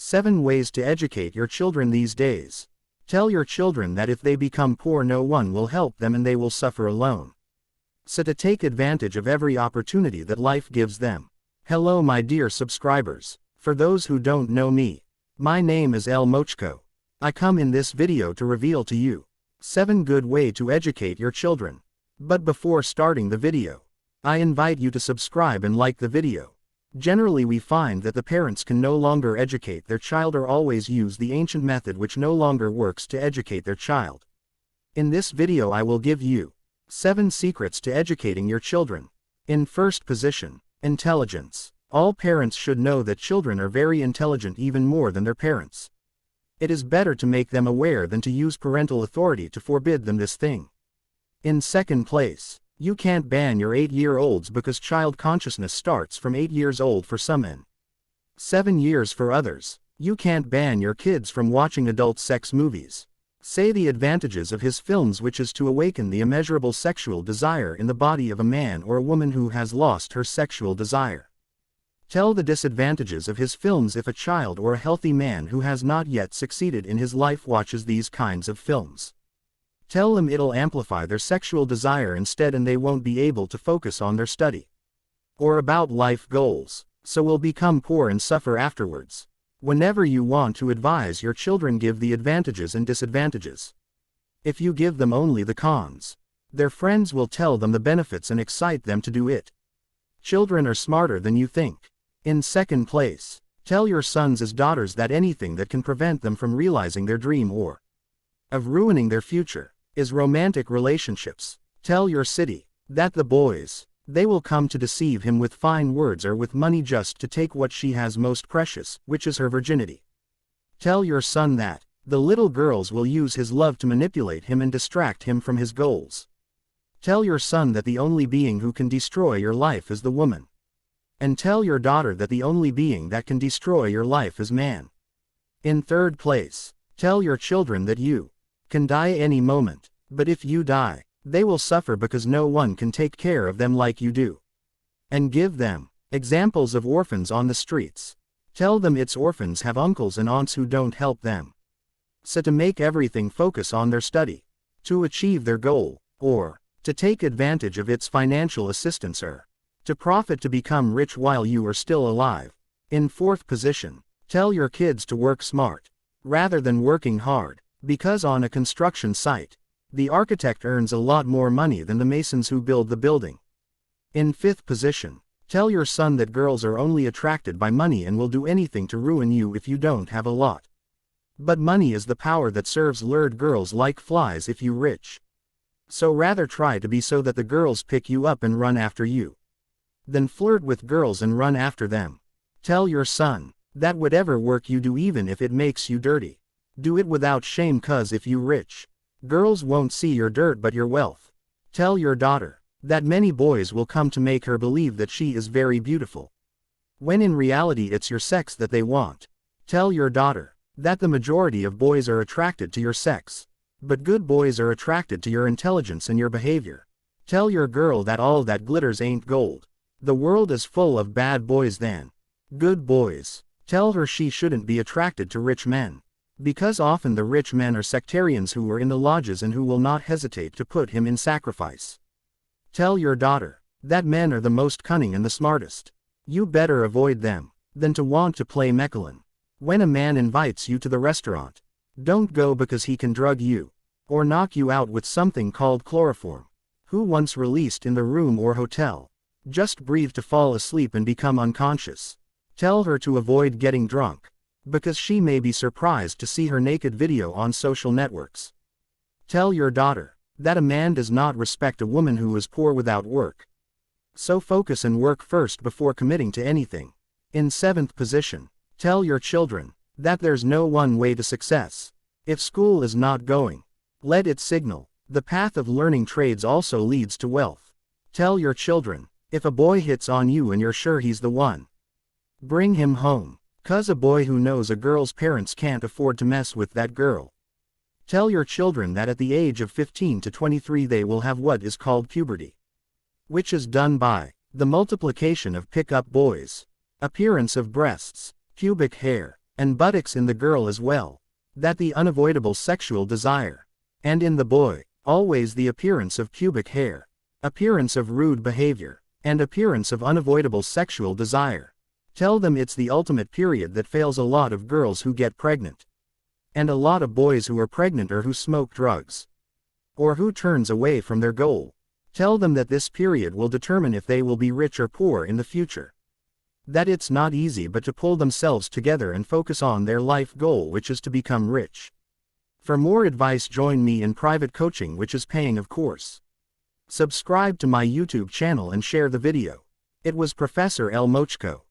7 ways to educate your children these days. Tell your children that if they become poor, no one will help them and they will suffer alone. So to take advantage of every opportunity that life gives them. Hello my dear subscribers. For those who don't know me, my name is El Mochko. I come in this video to reveal to you 7 good ways to educate your children. But before starting the video, I invite you to subscribe and like the video. Generally we find that the parents can no longer educate their child or always use the ancient method which no longer works to educate their child. In this video I will give you 7 secrets to educating your children. In first position, intelligence. All parents should know that children are very intelligent, even more than their parents. It is better to make them aware than to use parental authority to forbid them this thing. In second place, you can't ban your 8-year-olds because child consciousness starts from 8 years old for some and 7 years for others. You can't ban your kids from watching adult sex movies. Say the advantages of his films, which is to awaken the immeasurable sexual desire in the body of a man or a woman who has lost her sexual desire. Tell the disadvantages of his films if a child or a healthy man who has not yet succeeded in his life watches these kinds of films. Tell them it'll amplify their sexual desire instead and they won't be able to focus on their study or about life goals, so will become poor and suffer afterwards. Whenever you want to advise your children, give the advantages and disadvantages. If you give them only the cons, their friends will tell them the benefits and excite them to do it. Children are smarter than you think. In second place, tell your sons as daughters that anything that can prevent them from realizing their dream or of ruining their future is romantic relationships. Tell your city that the boys, they will come to deceive him with fine words or with money just to take what she has most precious, which is her virginity. Tell your son that the little girls will use his love to manipulate him and distract him from his goals. Tell your son that the only being who can destroy your life is the woman. And tell your daughter that the only being that can destroy your life is man. In third place, tell your children that you can die any moment, but if you die, they will suffer because no one can take care of them like you do. And give them examples of orphans on the streets. Tell them its orphans have uncles and aunts who don't help them. So to make everything focus on their study, to achieve their goal, or to take advantage of its financial assistance, or to profit to become rich while you are still alive. In fourth position, tell your kids to work smart rather than working hard. Because on a construction site, the architect earns a lot more money than the masons who build the building. In fifth position, tell your son that girls are only attracted by money and will do anything to ruin you if you don't have a lot. But money is the power that serves lured girls like flies if you rich. So rather try to be so that the girls pick you up and run after you, than flirt with girls and run after them. Tell your son that whatever work you do, even if it makes you dirty, do it without shame, cause if you rich, girls won't see your dirt but your wealth. Tell your daughter that many boys will come to make her believe that she is very beautiful, when in reality it's your sex that they want. Tell your daughter that the majority of boys are attracted to your sex, but good boys are attracted to your intelligence and your behavior. Tell your girl that all that glitters ain't gold. The world is full of bad boys than good boys. Tell her she shouldn't be attracted to rich men, because often the rich men are sectarians who are in the lodges and who will not hesitate to put him in sacrifice. Tell your daughter that men are the most cunning and the smartest. You better avoid them than to want to play Mechlin. When a man invites you to the restaurant, don't go because he can drug you or knock you out with something called chloroform. Who once released in the room or hotel, just breathe to fall asleep and become unconscious. Tell her to avoid getting drunk, because she may be surprised to see her naked video on social networks. Tell your daughter that a man does not respect a woman who is poor without work. So focus and work first before committing to anything. In seventh position, tell your children that there's no one way to success. If school is not going, let it signal. The path of learning trades also leads to wealth. Tell your children, if a boy hits on you and you're sure he's the one, bring him home. Cause a boy who knows a girl's parents can't afford to mess with that girl. Tell your children that at the age of 15 to 23 they will have what is called puberty, which is done by the multiplication of pick-up boys, appearance of breasts, pubic hair, and buttocks in the girl as well. That the unavoidable sexual desire. And in the boy, always the appearance of pubic hair, appearance of rude behavior, and appearance of unavoidable sexual desire. Tell them it's the ultimate period that fails a lot of girls who get pregnant. And a lot of boys who are pregnant or who smoke drugs. Or who turns away from their goal. Tell them that this period will determine if they will be rich or poor in the future. That it's not easy but to pull themselves together and focus on their life goal, which is to become rich. For more advice, join me in private coaching, which is paying, of course. Subscribe to my YouTube channel and share the video. It was Professor L. Mochko.